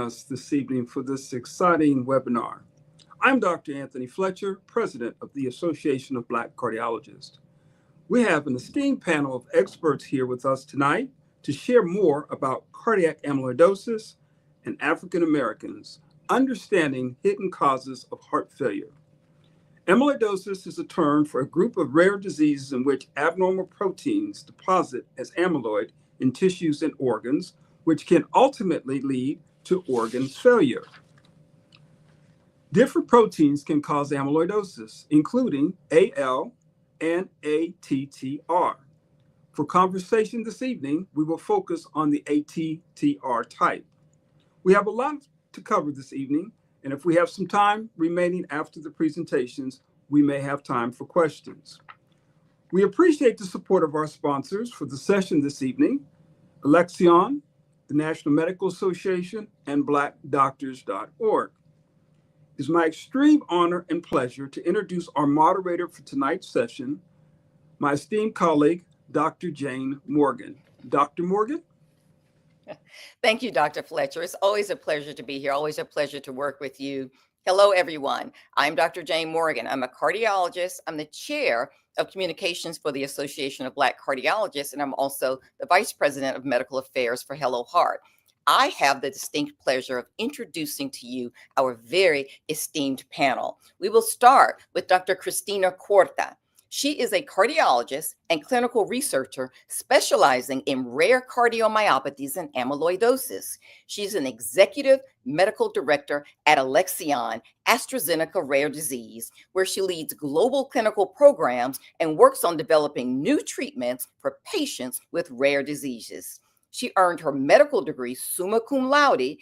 Us this evening for this exciting webinar. I'm Dr. Anthony Fletcher, President of the Association of Black Cardiologists. We have an esteemed panel of experts here with us tonight to share more about cardiac amyloidosis and African Americans, understanding hidden causes of heart failure. Amyloidosis is a term for a group of rare diseases in which abnormal proteins deposit as amyloid in tissues and organs, which can ultimately lead to organ failure. Different proteins can cause amyloidosis, including AL and ATTR. For conversation this evening, we will focus on the ATTR type. We have a lot to cover this evening, and if we have some time remaining after the presentations, we may have time for questions. We appreciate the support of our sponsors for the session this evening, Alexion, the National Medical Association, and blackdoctors.org. It is my extreme honor and pleasure to introduce our moderator for tonight's session, my esteemed colleague, Dr. Jane Morgan. Dr. Morgan? Thank you, Dr. Fletcher. It's always a pleasure to be here, always a pleasure to work with you. Hello, everyone. I'm Dr. Jane Morgan. I'm a cardiologist. I'm the chair of communications for the Association of Black Cardiologists, and I'm also the vice president of medical affairs for Hello Heart. I have the distinct pleasure of introducing to you our very esteemed panel. We will start with Dr. Cristina Cuarta. She is a cardiologist and clinical researcher specializing in rare cardiomyopathies and amyloidosis. She's an executive medical director at Alexion, AstraZeneca Rare Disease, where she leads global clinical programs and works on developing new treatments for patients with rare diseases. She earned her medical degree summa cum laude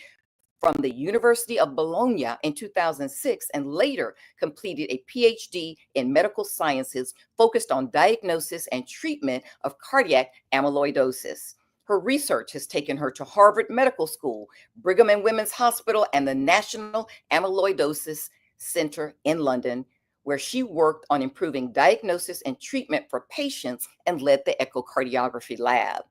from the University of Bologna in 2006 and later completed a PhD in medical sciences focused on diagnosis and treatment of cardiac amyloidosis. Her research has taken her to Harvard Medical School, Brigham and Women's Hospital, and the National Amyloidosis Center in London, where she worked on improving diagnosis and treatment for patients and led the echocardiography lab.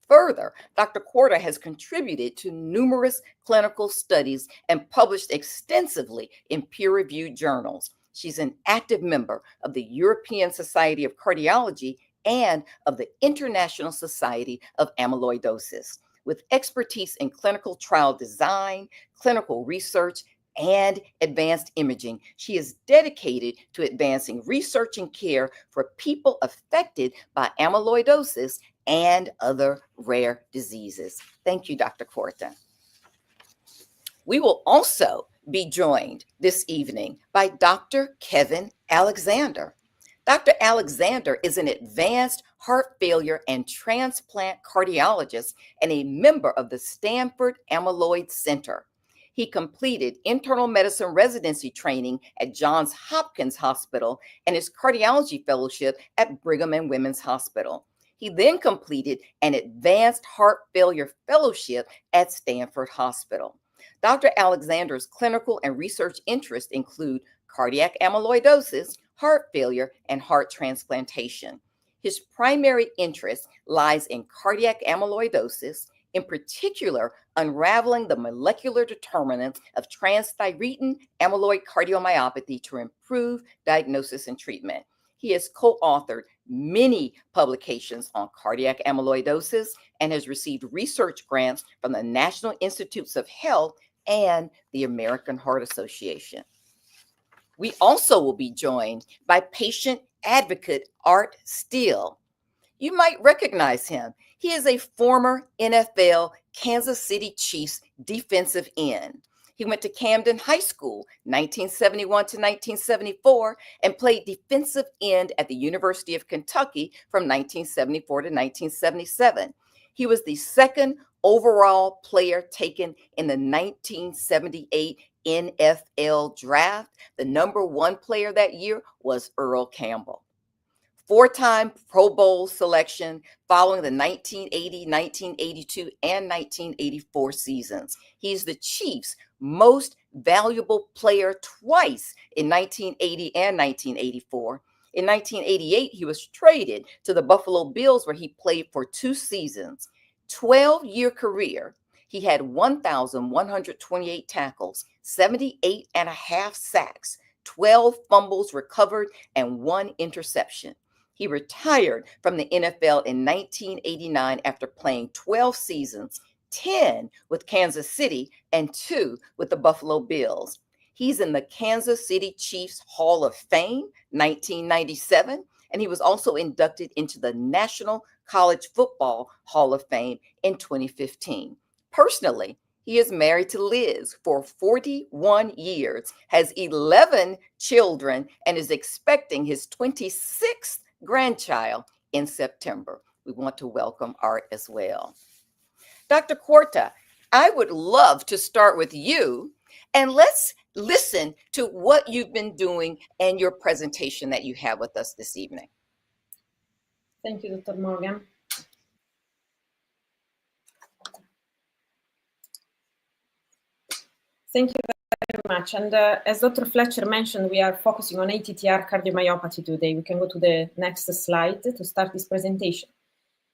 Further, Dr. Cuarta has contributed to numerous clinical studies and published extensively in peer-reviewed journals. She's an active member of the European Society of Cardiology and of the International Society of Amyloidosis. With expertise in clinical trial design, clinical research, and advanced imaging, she is dedicated to advancing research and care for people affected by amyloidosis and other rare diseases. Thank you, Dr. Cuarta. We will also be joined this evening by Dr. Kevin Alexander. Dr. Alexander is an advanced heart failure and transplant cardiologist and a member of the Stanford Amyloid Center. He completed internal medicine residency training at Johns Hopkins Hospital and his cardiology fellowship at Brigham and Women's Hospital. He then completed an advanced heart failure fellowship at Stanford Hospital. Dr. Alexander's clinical and research interests include cardiac amyloidosis, heart failure, and heart transplantation. His primary interest lies in cardiac amyloidosis, in particular, unraveling the molecular determinants of transthyretin amyloid cardiomyopathy to improve diagnosis and treatment. He has co-authored many publications on cardiac amyloidosis and has received research grants from the National Institutes of Health and the American Heart Association. We also will be joined by patient advocate Art Steele. You might recognize him. He is a former NFL Kansas City Chiefs defensive end. He went to Camden High School, 1971 to 1974, and played defensive end at the University of Kentucky from 1974 to 1977. He was the second overall player taken in the 1978 NFL draft. The number one player that year was Earl Campbell. Four-time Pro Bowl selection following the 1980, 1982, and 1984 seasons. He's the Chiefs' most valuable player twice in 1980 and 1984. In 1988, he was traded to the Buffalo Bills, where he played for 2 seasons. 12-year career. He had 1,128 tackles, 78 and a half sacks, 12 fumbles recovered, and 1 interception. He retired from the NFL in 1989 after playing 12 seasons, 10 with Kansas City and 2 with the Buffalo Bills. He's in the Kansas City Chiefs Hall of Fame, 1997, and he was also inducted into the National College Football Hall of Fame in 2015. Personally, he is married to Liz for 41 years, has 11 children, and is expecting his 26th grandchild in September. We want to welcome Art as well. Dr. Quarta, I would love to start with you, and let's listen to what you've been doing and your presentation that you have with us this evening. Thank you, Dr. Morgan. Thank you very much. And as Dr. Fletcher mentioned, we are focusing on ATTR cardiomyopathy today. We can go to the next slide to start this presentation.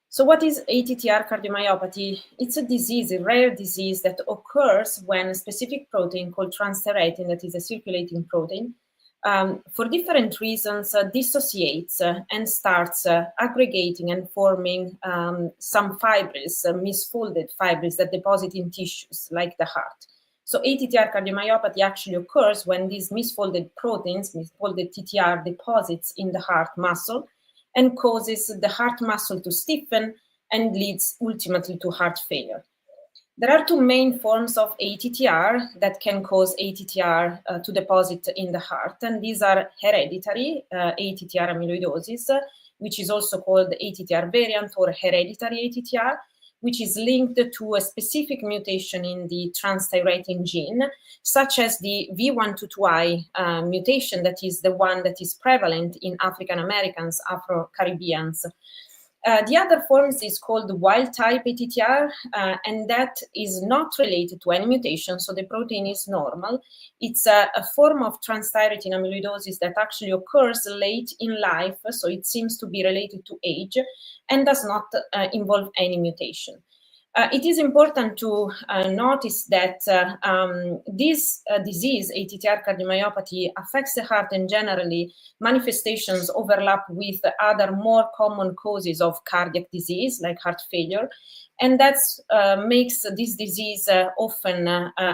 So what is ATTR cardiomyopathy? It's a disease, a rare disease that occurs when a specific protein called transthyretin, that is a circulating protein, for different reasons dissociates and starts aggregating and forming some fibrils, misfolded fibrils that deposit in tissues like the heart. So ATTR cardiomyopathy actually occurs when these misfolded proteins, misfolded TTR, deposits in the heart muscle and causes the heart muscle to stiffen and leads ultimately to heart failure. There are 2 main forms of ATTR that can cause ATTR to deposit in the heart, and these are hereditary ATTR amyloidosis, which is also called ATTR variant or hereditary ATTR, which is linked to a specific mutation in the transthyretin gene, such as the V122I mutation, that is the one that is prevalent in African Americans, Afro-Caribbeans. The other forms is called wild-type ATTR, and that is not related to any mutation, so the protein is normal. It's a form of transthyretin amyloidosis that actually occurs late in life, so it seems to be related to age and does not involve any mutation. It is important to notice that this disease, ATTR cardiomyopathy, affects the heart, and generally manifestations overlap with other more common causes of cardiac disease like heart failure, and that makes this disease often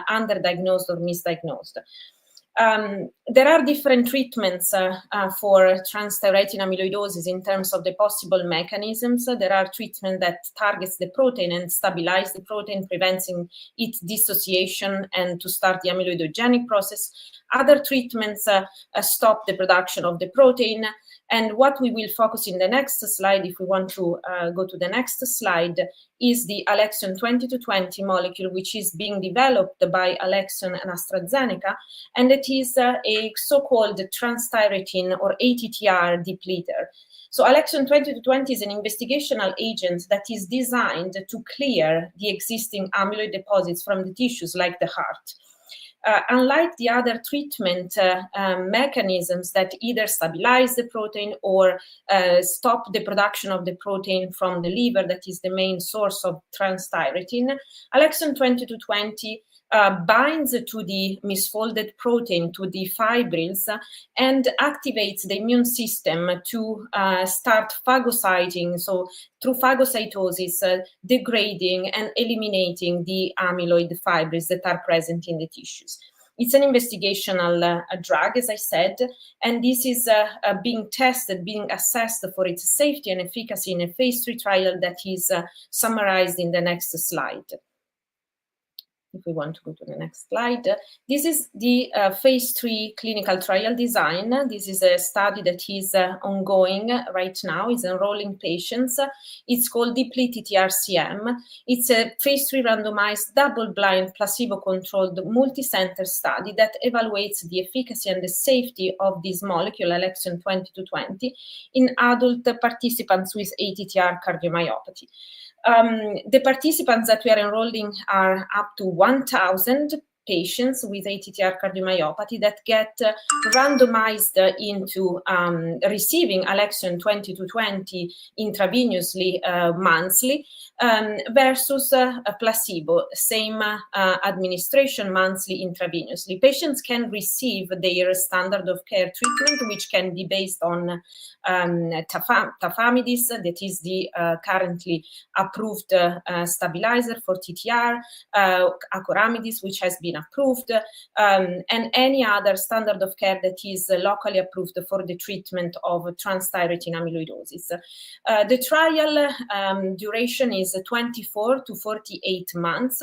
underdiagnosed or misdiagnosed. There are different treatments for transthyretin amyloidosis in terms of the possible mechanisms. There are treatments that targets the protein and stabilize the protein, preventing its dissociation and to start the amyloidogenic process. Other treatments stop the production of the protein. And what we will focus in the next slide, if we want to go to the next slide, is the Alexion 2220 molecule, which is being developed by Alexion and AstraZeneca, and it is a so-called transthyretin or ATTR depleter. So Alexion 2220 is an investigational agent that is designed to clear the existing amyloid deposits from the tissues like the heart. Unlike the other treatment mechanisms that either stabilize the protein or stop the production of the protein from the liver, that is the main source of transthyretin, Alexion 2220 binds to the misfolded protein, to the fibrils, and activates the immune system to start phagocyting, so through phagocytosis, degrading and eliminating the amyloid fibrils that are present in the tissues. It's an investigational drug, as I said, and this is being tested, being assessed for its safety and efficacy in a phase 3 trial that is summarized in the next slide. if we want to go to the next slide. This is the phase 3 clinical trial design. This is a study that is ongoing right now, is enrolling patients. It's called Depleted TRCM. It's a phase 3 randomized double-blind placebo-controlled multi-center study that evaluates the efficacy and the safety of this molecule, Alexion 2220, in adult participants with ATTR cardiomyopathy. The participants that we are enrolling are up to 1,000 patients with ATTR cardiomyopathy that get randomized into receiving Alexion 2220 intravenously monthly versus a placebo, same administration monthly intravenously. Patients can receive their standard of care treatment, which can be based on tafamidis, that is the currently approved stabilizer for TTR, acoramidis, which has been approved, and any other standard of care that is locally approved for the treatment of transthyretin amyloidosis. The trial duration is 24 to 48 months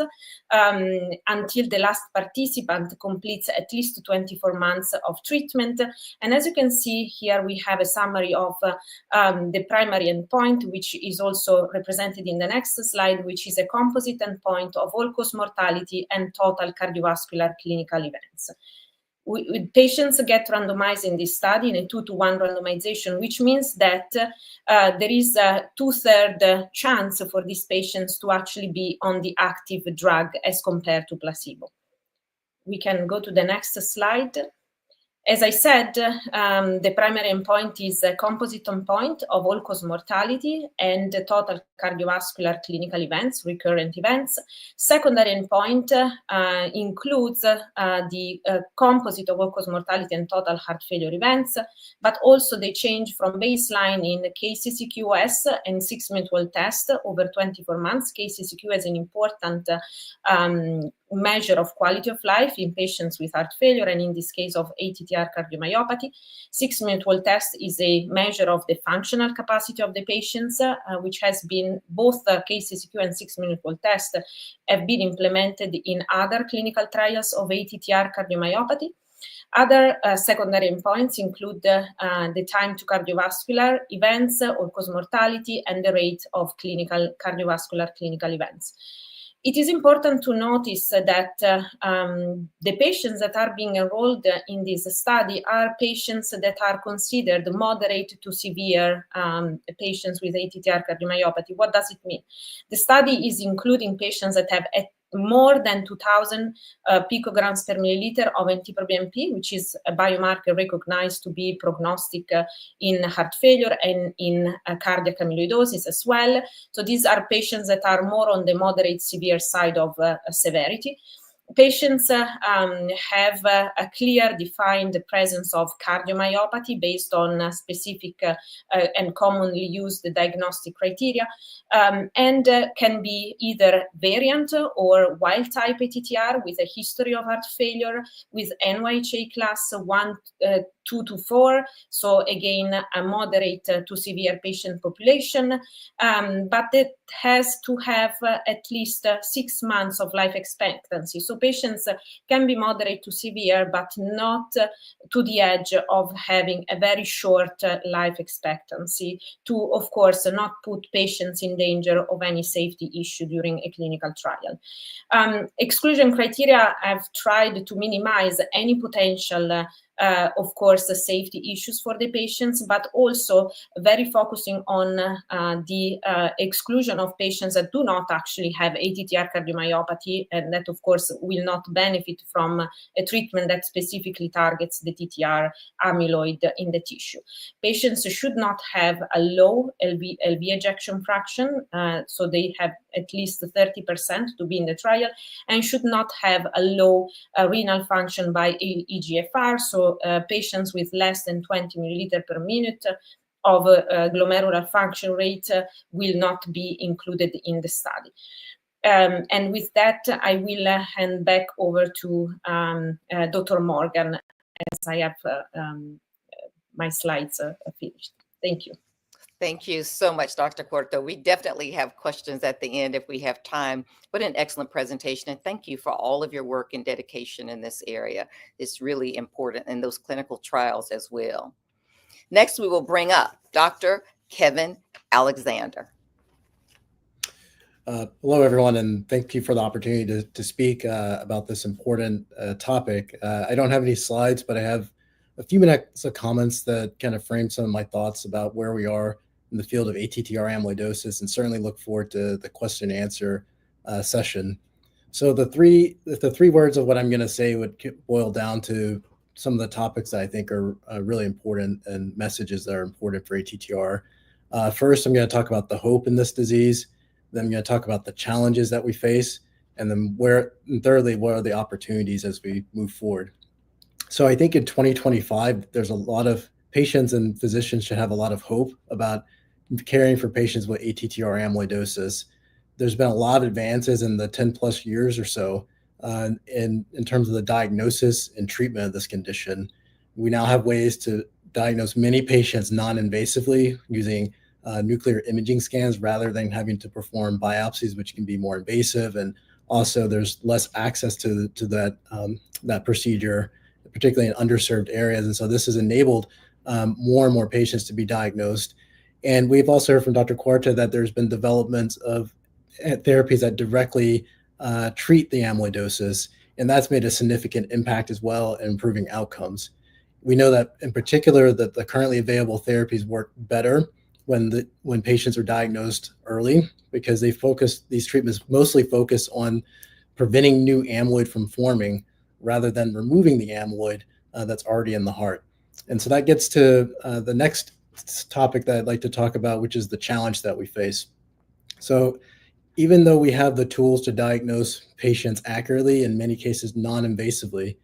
until the last participant completes at least 24 months of treatment. And as you can see here, we have a summary of the primary endpoint, which is also represented in the next slide, which is a composite endpoint of all-cause mortality and total cardiovascular clinical events. Patients get randomized in this study in a 2-to-1 randomization, which means that there is a 2/3 chance for these patients to actually be on the active drug as compared to placebo. We can go to the next slide. As I said, the primary endpoint is a composite endpoint of all-cause mortality and total cardiovascular clinical events, recurrent events. Secondary endpoint includes the composite of all-cause mortality and total heart failure events, but also the change from baseline in KCCQ-S and 6-minute walk test over 24 months. KCCQ is an important measure of quality of life in patients with heart failure, and in this case of ATTR cardiomyopathy. 6-minute walk test is a measure of the functional capacity of the patients, which has been both KCCQ and 6-minute walk test have been implemented in other clinical trials of ATTR cardiomyopathy. Other secondary endpoints include the time to cardiovascular events, all-cause mortality, and the rate of cardiovascular clinical events. It is important to notice that the patients that are being enrolled in this study are patients that are considered moderate to severe patients with ATTR cardiomyopathy. What does it mean? The study is including patients that have more than 2,000 picograms per milliliter of NT-proBNP, which is a biomarker recognized to be prognostic in heart failure and in cardiac amyloidosis as well. So these are patients that are more on the moderate severe side of severity. Patients have a clear defined presence of cardiomyopathy based on specific and commonly used diagnostic criteria, and can be either variant or wild type ATTR with a history of heart failure with NYHA class 1, 2 to 4. So again, a moderate to severe patient population, but it has to have at least 6 months of life expectancy. So patients can be moderate to severe, but not to the edge of having a very short life expectancy to, of course, not put patients in danger of any safety issue during a clinical trial. Exclusion criteria have tried to minimize any potential of course, the safety issues for the patients, but also very focusing on the exclusion of patients that do not actually have ATTR cardiomyopathy, and that, of course, will not benefit from a treatment that specifically targets the TTR amyloid in the tissue. Patients should not have a low LV ejection fraction, so they have at least 30% to be in the trial, and should not have a low renal function by eGFR, so patients with less than 20 milliliter per minute of glomerular function rate will not be included in the study. And with that, I will hand back over to Dr. Morgan, as I have my slides finished. Thank you. Thank you so much, Dr. Corto. We definitely have questions at the end if we have time, but an excellent presentation. And thank you for all of your work and dedication in this area. It's really important in those clinical trials as well. Next, we will bring up Dr. Kevin Alexander. Hello, everyone, and thank you for the opportunity to speak about this important topic. I don't have any slides, but I have a few minutes of comments that kind of frame some of my thoughts about where we are in the field of ATTR amyloidosis, and certainly look forward to the question and answer session. So the three words of what I'm going to say would boil down to some of the topics that I think are really important and messages that are important for ATTR. First, I'm going to talk about the hope in this disease. Then I'm going to talk about the challenges that we face, and then thirdly, what are the opportunities as we move forward. So I think in 2025, there's a lot of patients and physicians should have a lot of hope about caring for patients with ATTR amyloidosis. There's been a lot of advances in the 10 plus years or so in terms of the diagnosis and treatment of this condition. We now have ways to diagnose many patients non-invasively using nuclear imaging scans rather than having to perform biopsies, which can be more invasive. And also there's less access to that procedure, particularly in underserved areas. And so this has enabled more and more patients to be diagnosed. And we've also heard from Dr. Quarta that there's been development of therapies that directly treat the amyloidosis, and that's made a significant impact as well in improving outcomes. We know that in particular that the currently available therapies work better when patients are diagnosed early, because these treatments mostly focus on preventing new amyloid from forming rather than removing the amyloid that's already in the heart. And so that gets to the next topic that I'd like to talk about, which is the challenge that we face. So even though we have the tools to diagnose patients accurately, in many cases non-invasively,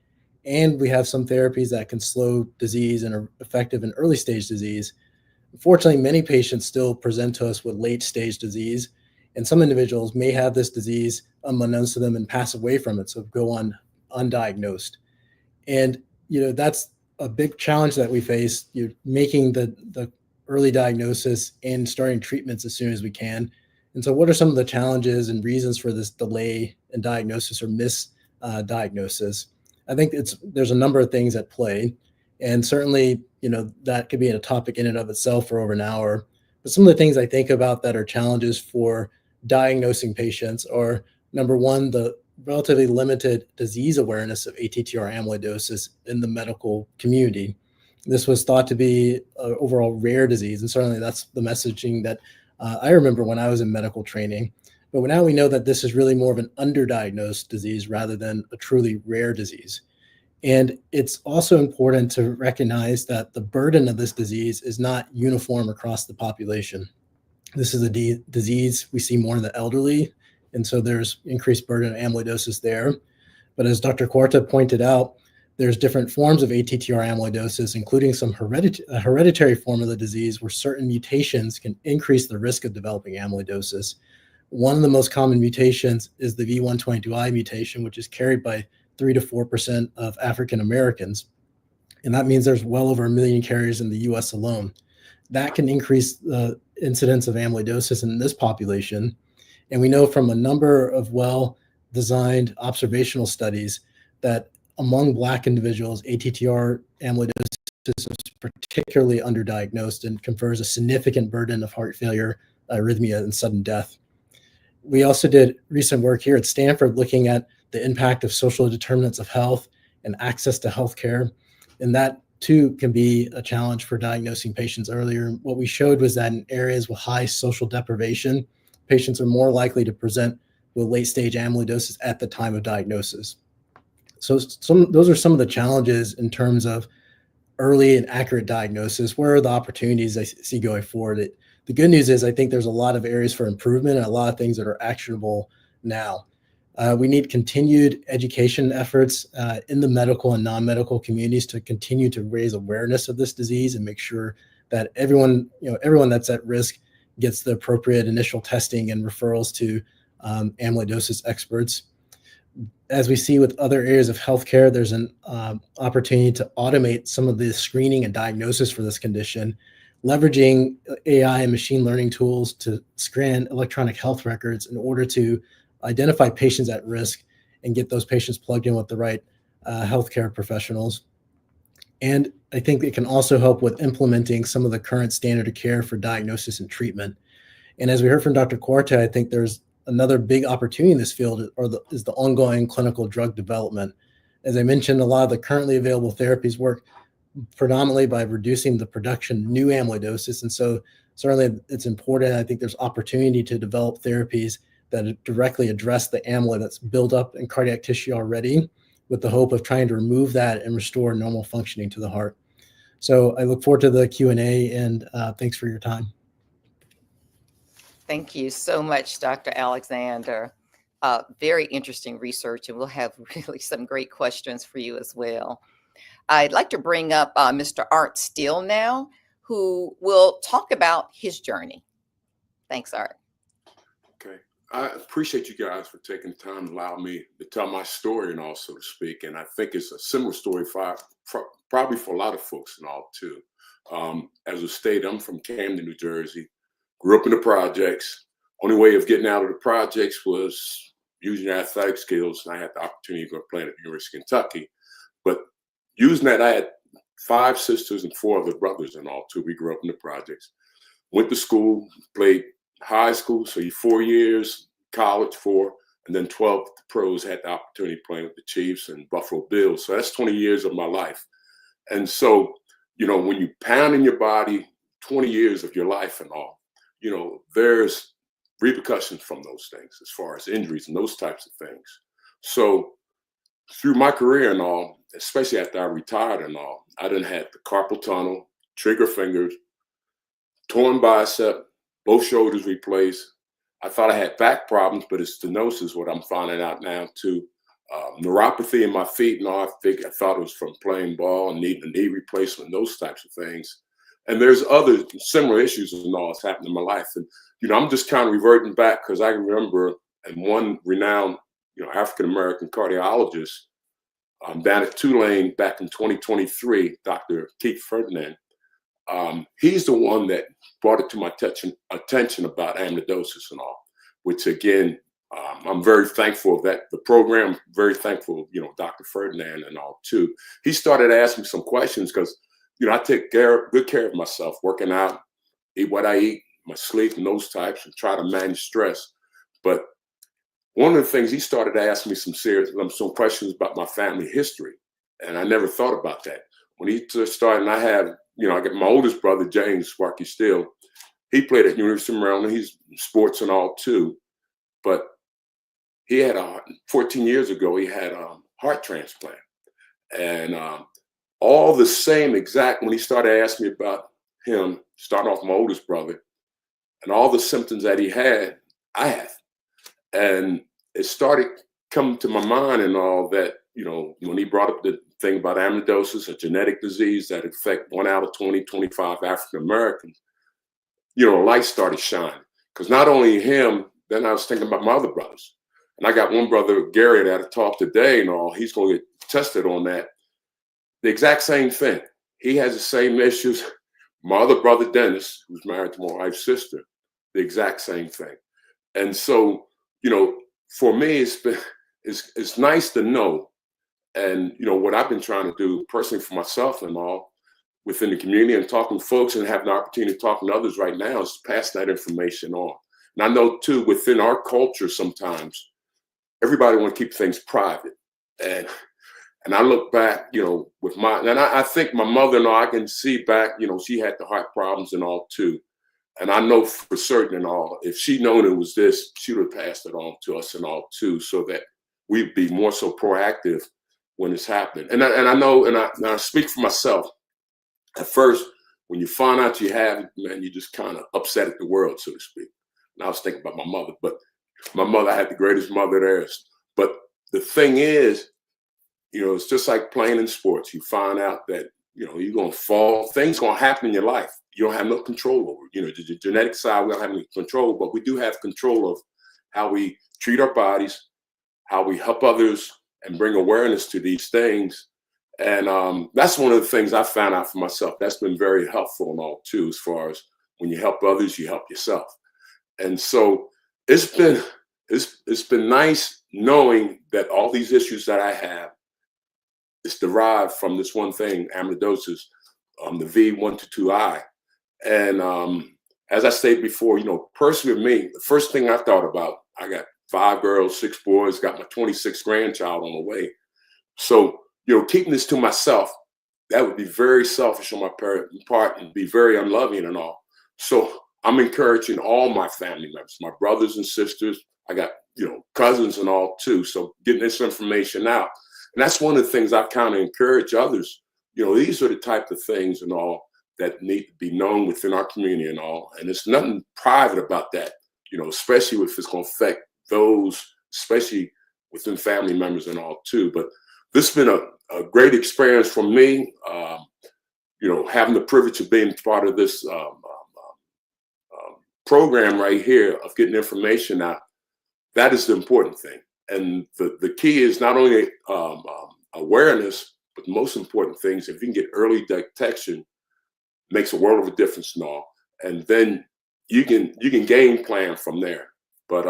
and we have some therapies that can slow disease and are effective in early stage disease, unfortunately, many patients still present to us with late stage disease, and some individuals may have this disease unbeknownst to them and pass away from it, so go on undiagnosed. And that's a big challenge that we face, making the early diagnosis and starting treatments as soon as we can. And so what are some of the challenges and reasons for this delay in diagnosis or misdiagnosis? I think there's a number of things at play. And certainly, that could be a topic in and of itself for over an hour. But some of the things I think about that are challenges for diagnosing patients are, number one, the relatively limited disease awareness of ATTR amyloidosis in the medical community. This was thought to be an overall rare disease, and certainly that's the messaging that I remember when I was in medical training. But now we know that this is really more of an underdiagnosed disease rather than a truly rare disease. And it's also important to recognize that the burden of this disease is not uniform across the population. This is a disease we see more in the elderly, and so there's increased burden of amyloidosis there. But as Dr. Quarta pointed out, there's different forms of ATTR amyloidosis, including some hereditary form of the disease where certain mutations can increase the risk of developing amyloidosis. One of the most common mutations is the V122I mutation, which is carried by 3 to 4% of African Americans. And that means there's well over 1 million carriers in the US alone. That can increase the incidence of amyloidosis in this population. And we know from a number of well-designed observational studies that among Black individuals, ATTR amyloidosis is particularly underdiagnosed and confers a significant burden of heart failure, arrhythmia, and sudden death. We also did recent work here at Stanford looking at the impact of social determinants of health and access to healthcare. And that too can be a challenge for diagnosing patients earlier. What we showed was that in areas with high social deprivation, patients are more likely to present with late stage amyloidosis at the time of diagnosis. So those are some of the challenges in terms of early and accurate diagnosis. Where are the opportunities I see going forward? The good news is I think there's a lot of areas for improvement and a lot of things that are actionable now. We need continued education efforts in the medical and non-medical communities to continue to raise awareness of this disease and make sure that everyone that's at risk gets the appropriate initial testing and referrals to amyloidosis experts. As we see with other areas of healthcare, there's an opportunity to automate some of the screening and diagnosis for this condition, leveraging AI and machine learning tools to scan electronic health records in order to identify patients at risk and get those patients plugged in with the right healthcare professionals. And I think it can also help with implementing some of the current standard of care for diagnosis and treatment. And as we heard from Dr. Cuarte, I think there's another big opportunity in this field is the ongoing clinical drug development. As I mentioned, a lot of the currently available therapies work predominantly by reducing the production of new amyloidosis. And so certainly it's important. I think there's opportunity to develop therapies that directly address the amyloid that's built up in cardiac tissue already, with the hope of trying to remove that and restore normal functioning to the heart. So I look forward to the Q&A, and thanks for your time. Thank you so much, Dr. Alexander. Very interesting research, and we'll have really some great questions for you as well. I'd like to bring up Mr. Art Steele now, who will talk about his journey. Thanks, Art. Okay. I appreciate you guys for taking the time to allow me to tell my story and all, so to speak. And I think it's a similar story probably for a lot of folks and all too. As a state, I'm from Camden, New Jersey, grew up in the projects. Only way of getting out of the projects was using your athletic skills. And I had the opportunity to go play at the University of Kentucky. But using that, I had 5 sisters and 4 other brothers and all too. We grew up in the projects. Went to school, played high school, so 4 years, college 4, and then 12 pros. Had the opportunity playing with the Chiefs and Buffalo Bills. So that's 20 years of my life. And so, when you pound in your body 20 years of your life and all, there's repercussions from those things as far as injuries and those types of things. So through my career and all, especially after I retired and all, I done had the carpal tunnel, trigger fingers, torn bicep, both shoulders replaced. I thought I had back problems, but it's stenosis, what I'm finding out now too. Neuropathy in my feet and all. I thought it was from playing ball and needing a knee replacement, those types of things. And there's other similar issues and all that's happened in my life. And, I'm just kind of reverting back because I remember, and one renowned, African-American cardiologist down at Tulane back in 2023, Dr. Keith Ferdinand, he's the one that brought it to my attention about amyloidosis and all, which again, I'm very thankful of that. The program, very thankful, Dr. Ferdinand and all too. He started asking me some questions because, I take good care of myself, working out, eat what I eat, my sleep and those types, and try to manage stress. But one of the things he started asking me some questions about my family history. And I never thought about that. When he started, and I got my oldest brother, James Sparky Steele. He played at University of Maryland. He's sports and all too. But he had 14 years ago, he had a heart transplant. And all the same exact, when he started asking me about him, starting off my oldest brother, and all the symptoms that he had, I have. And it started coming to my mind and all that, when he brought up the thing about amyloidosis, a genetic disease that affects 1 out of 25 African Americans, light started shining. Because not only him, then I was thinking about my other brothers. And I got one brother, Gary, that I talked today and all, he's going to get tested on that. The exact same thing. He has the same issues. My other brother, Dennis, who's married to my wife's sister, the exact same thing. And so, for me, it's nice to know. And, what I've been trying to do personally for myself and all within the community and talking to folks and having the opportunity to talk to others right now is pass that information on. And I know too, within our culture, sometimes everybody want to keep things private. And I look back, with I think my mother and all, I can see back, she had the heart problems and all too. And I know for certain and all, if she'd known it was this, she would have passed it on to us and all too, so that we'd be more so proactive when it's happening. And I know, and I speak for myself. At first, when you find out you have it, man, you just kind of upset at the world, so to speak. And I was thinking about my mother, but my mother, I had the greatest mother there is. But the thing is, it's just like playing in sports. You find out that, you're going to fall. Things going to happen in your life. You don't have no control over. The genetic side, we don't have any control, but we do have control of how we treat our bodies, how we help others and bring awareness to these things. And that's one of the things I found out for myself. That's been very helpful and all too, as far as when you help others, you help yourself. And so it's been nice knowing that all these issues that I have is derived from this one thing, amyloidosis, the V122I. And as I stated before, personally with me, the first thing I thought about, I got 5 girls, 6 boys, got my 26th grandchild on the way. So, keeping this to myself, that would be very selfish on my part and be very unloving and all. So I'm encouraging all my family members, my brothers and sisters. I got, cousins and all too. So getting this information out. And that's one of the things I kind of encourage others. These are the type of things and all that need to be known within our community and all. And there's nothing private about that, especially if it's going to affect those, especially within family members and all too. But this has been a great experience for me, having the privilege of being part of this program right here of getting information out. That is the important thing. And the key is not only awareness, but the most important thing is if you can get early detection, makes a world of a difference and all. And then you can game plan from there. But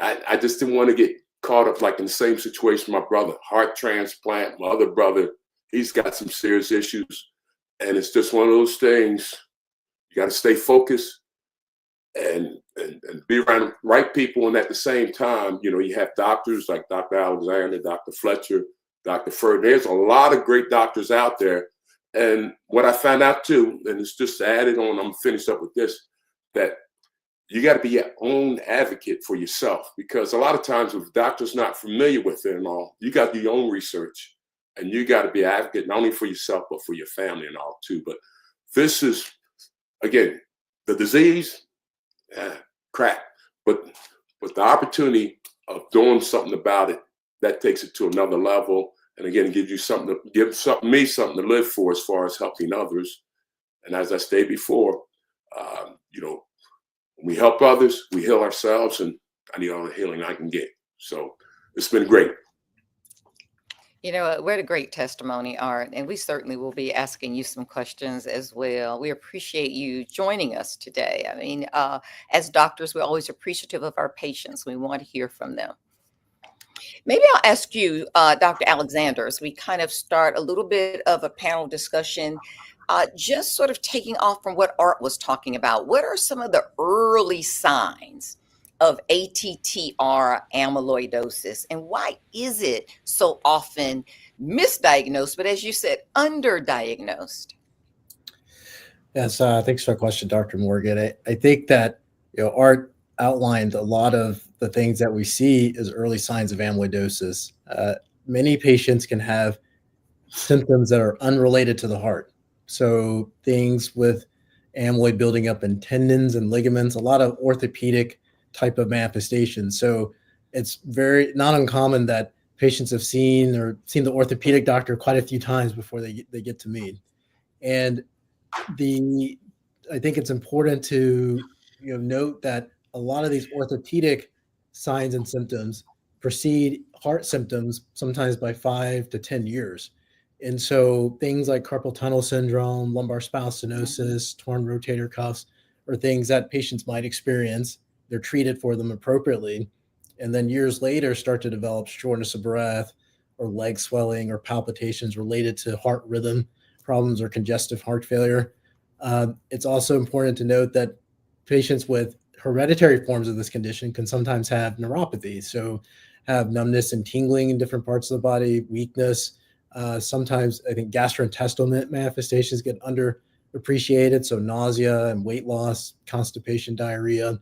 I just didn't want to get caught up like in the same situation my brother, heart transplant, my other brother, he's got some serious issues. And it's just one of those things, you got to stay focused and be around the right people. And at the same time, you have doctors like Dr. Alexander, Dr. Fletcher, Dr. Ferd. There's a lot of great doctors out there. And what I found out too, and it's just added on, I'm finished up with this, that you got to be your own advocate for yourself, because a lot of times if doctors not familiar with it and all, you got to do your own research and you got to be an advocate, not only for yourself, but for your family and all too. But this is, again, the disease, crap, but the opportunity of doing something about it, that takes it to another level. And again, gives you something to live for as far as helping others. And as I stated before, when we help others, we heal ourselves, and I need all the healing I can get. So it's been great. What a great testimony, Art, and we certainly will be asking you some questions as well. We appreciate you joining us today. I mean, as doctors, we're always appreciative of our patients. We want to hear from them. Maybe I'll ask you, Dr. Alexander, as we kind of start a little bit of a panel discussion, just sort of taking off from what Art was talking about. What are some of the early signs of ATTR amyloidosis, and why is it so often misdiagnosed, but as you said, underdiagnosed? Yes, thanks for the question, Dr. Morgan. I think that Art outlined a lot of the things that we see as early signs of amyloidosis. Many patients can have symptoms that are unrelated to the heart. So things with amyloid building up in tendons and ligaments, a lot of orthopedic type of manifestations. So it's very not uncommon that patients have seen the orthopedic doctor quite a few times before they get to me. And I think it's important to note that a lot of these orthopedic signs and symptoms precede heart symptoms sometimes by 5 to 10 years. And so things like carpal tunnel syndrome, lumbar spinal stenosis, torn rotator cuffs are things that patients might experience. They're treated for them appropriately. And then years later start to develop shortness of breath or leg swelling or palpitations related to heart rhythm problems or congestive heart failure. It's also important to note that patients with hereditary forms of this condition can sometimes have neuropathy. So have numbness and tingling in different parts of the body, weakness. Sometimes I think gastrointestinal manifestations get underappreciated. So nausea and weight loss, constipation, diarrhea.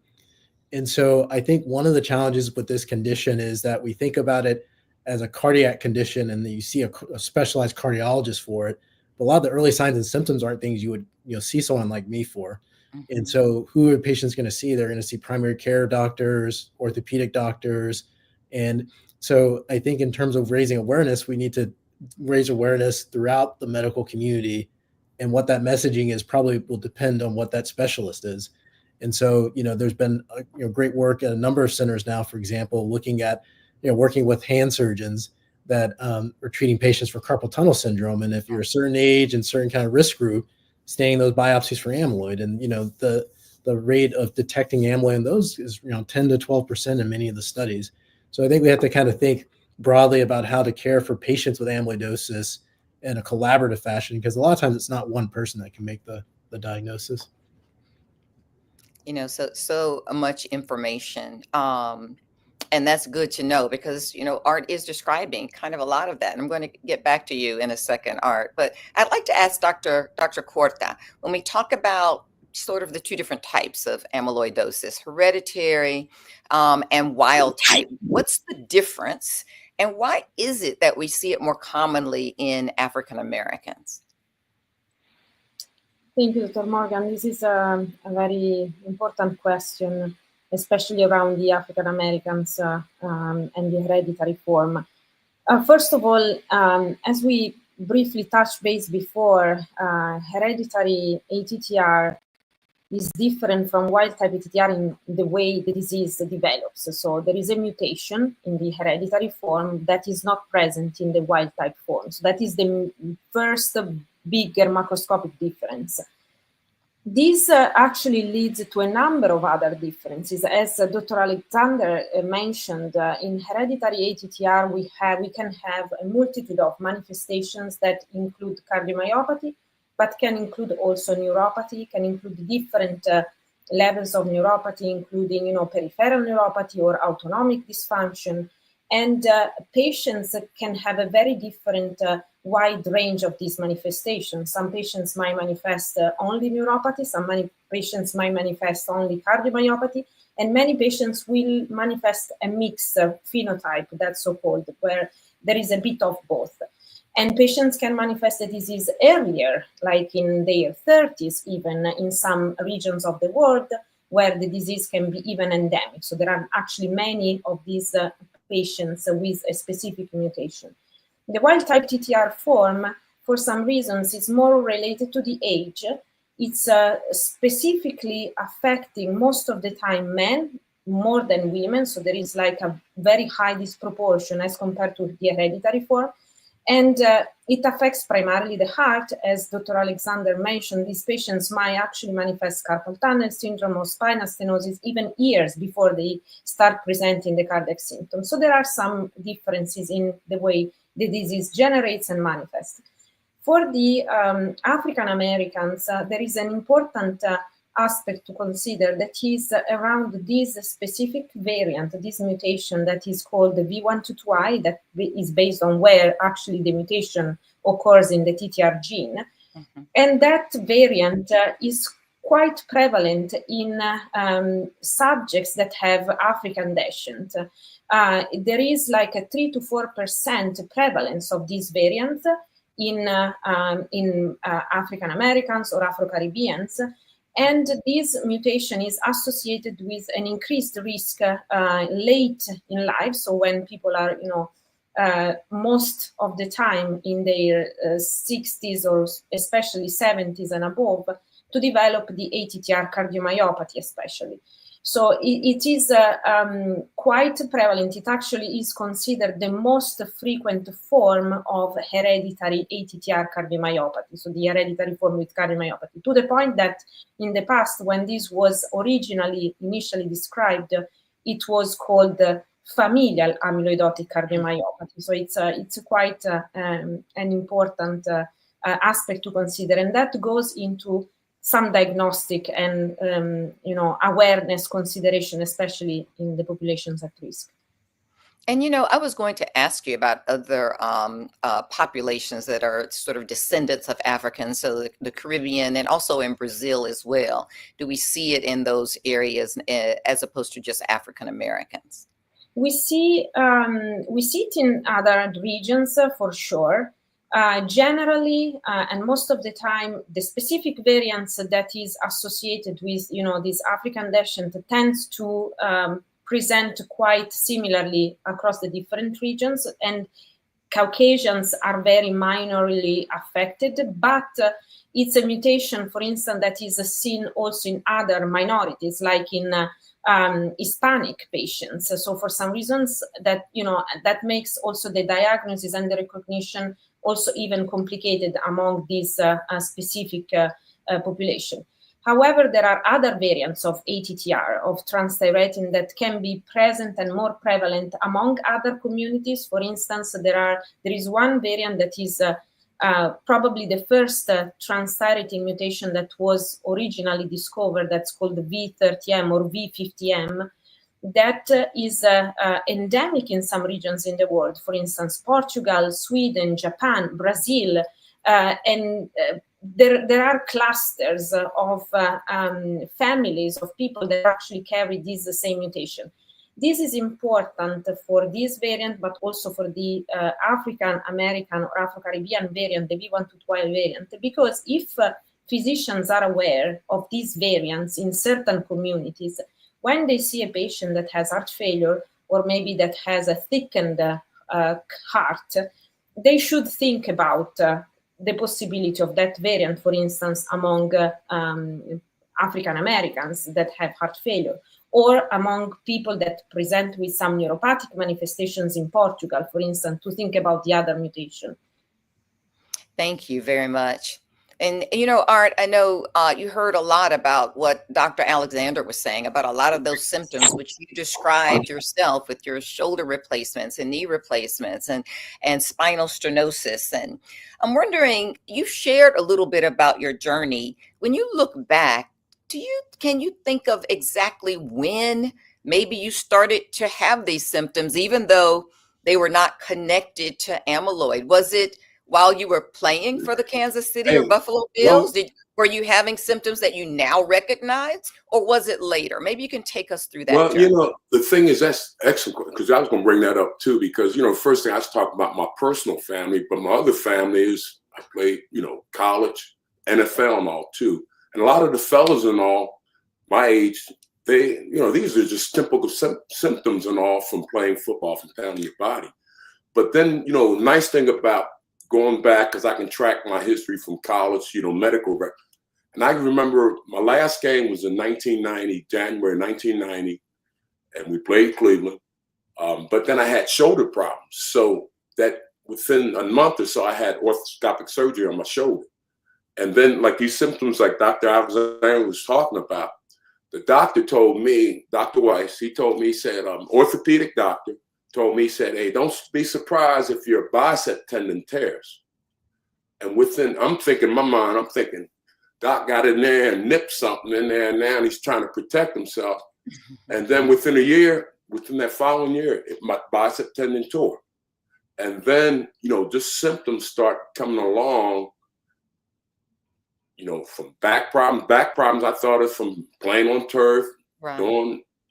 And so I think one of the challenges with this condition is that we think about it as a cardiac condition and then you see a specialized cardiologist for it. But a lot of the early signs and symptoms aren't things you would see someone like me for. Mm-hmm. And so who are patients going to see? They're going to see primary care doctors, orthopedic doctors. And so I think in terms of raising awareness, we need to raise awareness throughout the medical community. And what that messaging is probably will depend on what that specialist is. And so, there's been great work at a number of centers now, for example, looking at, working with hand surgeons that are treating patients for carpal tunnel syndrome. And if you're a certain age and certain kind of risk group, staying those biopsies for amyloid. And, the rate of detecting amyloid in those is, 10 to 12% in many of the studies. So I think we have to kind of think broadly about how to care for patients with amyloidosis in a collaborative fashion, because a lot of times it's not one person that can make the diagnosis. So much information. And that's good to know because, Art is describing kind of a lot of that. And I'm going to get back to you in a second, Art. But I'd like to ask Dr. Corta, when we talk about sort of the two different types of amyloidosis, hereditary and wild type, what's the difference? And why is it that we see it more commonly in African Americans? Thank you, Dr. Morgan. This is a very important question, especially around the African Americans and the hereditary form. First of all, as we briefly touched base before, hereditary ATTR is different from wild-type ATTR in the way the disease develops. So there is a mutation in the hereditary form that is not present in the wild-type form. So that is the first bigger macroscopic difference. This actually leads to a number of other differences. As Dr. Alexander mentioned, in hereditary ATTR, we can have a multitude of manifestations that include cardiomyopathy, but can include also neuropathy, can include different levels of neuropathy, including peripheral neuropathy or autonomic dysfunction. And patients can have a very different wide range of these manifestations. Some patients might manifest only neuropathy, some patients might manifest only cardiomyopathy, and many patients will manifest a mixed phenotype, that's so-called, where there is a bit of both. And patients can manifest the disease earlier, like in their 30s, even in some regions of the world where the disease can be even endemic. So there are actually many of these patients with a specific mutation. The wild-type TTR form, for some reasons, is more related to the age. It's specifically affecting most of the time men more than women. So there is like a very high disproportion as compared to the hereditary form. And it affects primarily the heart. As Dr. Alexander mentioned, these patients might actually manifest carpal tunnel syndrome or spinal stenosis even years before they start presenting the cardiac symptoms. So there are some differences in the way the disease generates and manifests. For the African Americans, there is an important aspect to consider, that is around this specific variant, this mutation that is called the V122I, that is based on where actually the mutation occurs in the TTR gene. Mm-hmm. And that variant is quite prevalent in subjects that have African descent. There is like a 3 to 4% prevalence of this variant in African Americans or Afro-Caribbeans. And this mutation is associated with an increased risk late in life. So when people are, most of the time in their 60s or especially 70s and above, to develop the ATTR cardiomyopathy especially. So it is quite prevalent. It actually is considered the most frequent form of hereditary ATTR cardiomyopathy, so the hereditary form with cardiomyopathy, to the point that in the past, when this was initially described, it was called familial amyloidotic cardiomyopathy. So it's quite an important aspect to consider, and that goes into some diagnostic and awareness consideration, especially in the populations at risk. And I was going to ask you about other populations that are sort of descendants of Africans, so the Caribbean and also in Brazil as well. Do we see it in those areas as opposed to just African Americans? We see it in other regions for sure. Generally, and most of the time, the specific variants that is associated with, this African descent tends to present quite similarly across the different regions, and Caucasians are very minorly affected, but it's a mutation, for instance, that is seen also in other minorities, like in Hispanic patients. So for some reasons that, that makes also the diagnosis and the recognition also even complicated among this specific population. However, there are other variants of ATTR, of transthyretin, that can be present and more prevalent among other communities. For instance, there is one variant that is probably the first transthyretin mutation that was originally discovered, that's called V30M or V50M, that is endemic in some regions in the world. For instance, Portugal, Sweden, Japan, Brazil, and there are clusters of families of people that actually carry this same mutation. This is important for this variant, but also for the African American or Afro-Caribbean variant, the V122 variant, because if physicians are aware of these variants in certain communities, when they see a patient that has heart failure or maybe that has a thickened heart, they should think about the possibility of that variant, for instance, among African Americans that have heart failure, or among people that present with some neuropathic manifestations in Portugal, for instance, to think about the other mutation. Thank you very much. And, Art, I know you heard a lot about what Dr. Alexander was saying about a lot of those symptoms, which you described yourself with your shoulder replacements and knee replacements and spinal stenosis. And I'm wondering, you shared a little bit about your journey. When you look back, can you think of exactly when maybe you started to have these symptoms, even though they were not connected to amyloid? Was it while you were playing for the Kansas City or Buffalo Bills? Were you having symptoms that you now recognize, or was it later? Maybe you can take us through that journey. The thing is, that's excellent, because I was going to bring that up too, because, first thing I was talking about my personal family, but my other family is, I played, college, NFL and all too. And a lot of the fellas and all, my age, they, these are just typical symptoms and all from playing football, from pounding your body. But then, nice thing about going back, because I can track my history from college, medical record. And I remember my last game was in 1990, January 1990, and we played Cleveland. But then I had shoulder problems. So that within a month or so, I had orthoscopic surgery on my shoulder. And then like these symptoms like Dr. Alexander was talking about, the doctor told me, Dr. Weiss, he told me, he said, orthopedic doctor, told me, he said, hey, don't be surprised if your bicep tendon tears. And I'm thinking, in my mind, I'm thinking, Doc got in there and nipped something in there, and now he's trying to protect himself. And then within that following year, my bicep tendon tore. And then, just symptoms start coming along, from back problems I thought of from playing on turf, right.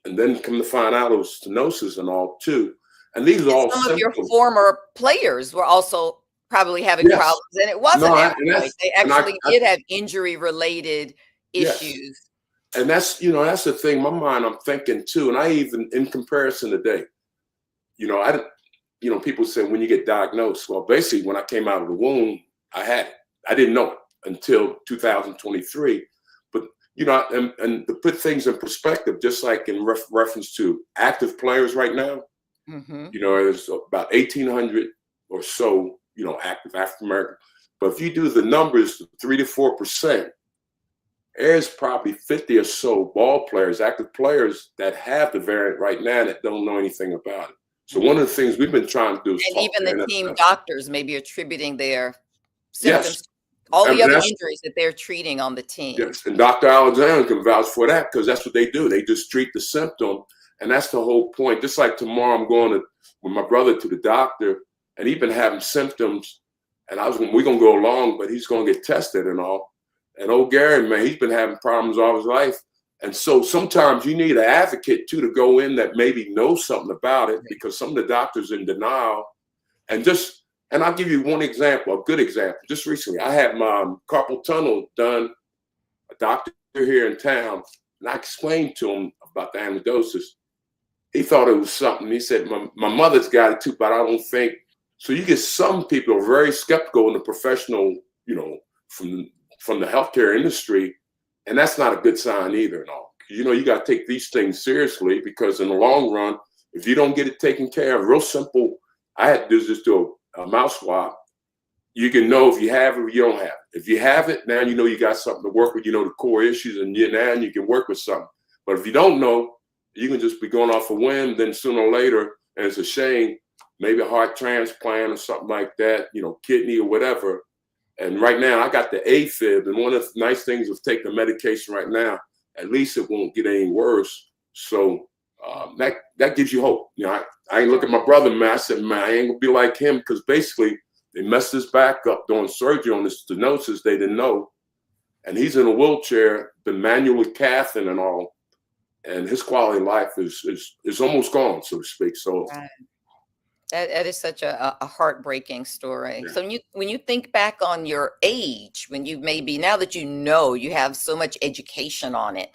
And then come to find out it was stenosis and all too. And these are all some symptoms. of your former players were also probably having problems, and it wasn't amyloid. They actually did have injury-related issues. Yes. And that's the thing. In my mind, I'm thinking too, and I even, in comparison today, people say when you get diagnosed, well, basically when I came out of the womb, I had it. I didn't know it until 2023. But and to put things in perspective, just like in reference to active players right now, there's about 1,800 or so, active African American. But if you do the numbers, 3 to 4%, there's probably 50 or so ball players, active players that have the variant right now that don't know anything about it. So one of the things we've been trying to do is and even the team doctors may be attributing their symptoms, all the other injuries that they're treating on the team. Yes, and Dr. Alexander can vouch for that, because that's what they do. They just treat the symptom, and that's the whole point. Just like tomorrow, I'm going with my brother to the doctor, and he's been having symptoms, and we're gonna go along, but he's gonna get tested and all. And old Gary, man, he's been having problems all his life. And so sometimes you need an advocate too to go in that maybe knows something about it, because some of the doctors in denial. And I'll give you one example, a good example. Just recently, I had my carpal tunnel done, a doctor here in town, and I explained to him about the amyloidosis. He thought it was something. He said, my mother's got it too, but I don't think. So you get some people are very skeptical in the professional, from the healthcare industry, and that's not a good sign either and all. You know, you got to take these things seriously, because in the long run, if you don't get it taken care of, real simple, I had to just do a mouth swab. You can know if you have it or you don't have it. If you have it, now you know you got something to work with, you know the core issues, and now you can work with something. But if you don't know, you can just be going off a whim, then sooner or later, and it's a shame, maybe a heart transplant or something like that, you know, kidney or whatever. And right now, I got the AFib, and one of the nice things of taking the medication right now, at least it won't get any worse. So that gives you hope. You know, I ain't look at my brother, man. I said, man, I ain't gonna be like him, because basically they messed his back up doing surgery on this stenosis they didn't know, and he's in a wheelchair, been manually cathing and all, and his quality of life is almost gone, so to speak. So. Right. That is such a heartbreaking story. Yeah. So when you think back on your age, when you maybe, now that you know you have so much education on it,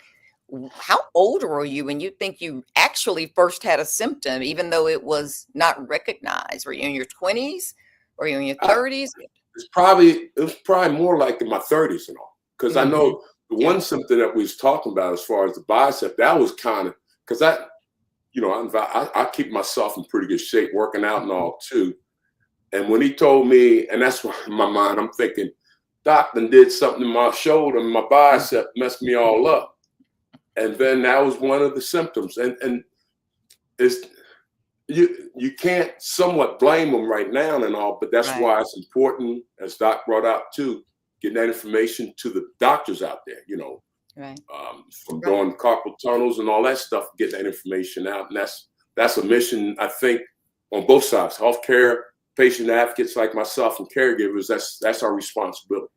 how old were you when you think you actually first had a symptom, even though it was not recognized? Were you in your 20s or you in your 30s? It was probably more like in my 30s and all, because I know the one symptom that we was talking about as far as the bicep, that was kind of, because I keep myself in pretty good shape, working out and all too. And when he told me, and that's why in my mind, I'm thinking, Doc done did something to my shoulder, and my bicep messed me all up. And then that was one of the symptoms. And it's, you can't somewhat blame them right now and all, but that's why it's important, as Doc brought out too, getting that information to the doctors out there, you know. From doing carpal tunnels and all that stuff, get that information out. And that's a mission, I think, on both sides, healthcare, patient advocates like myself, and caregivers. That's our responsibility.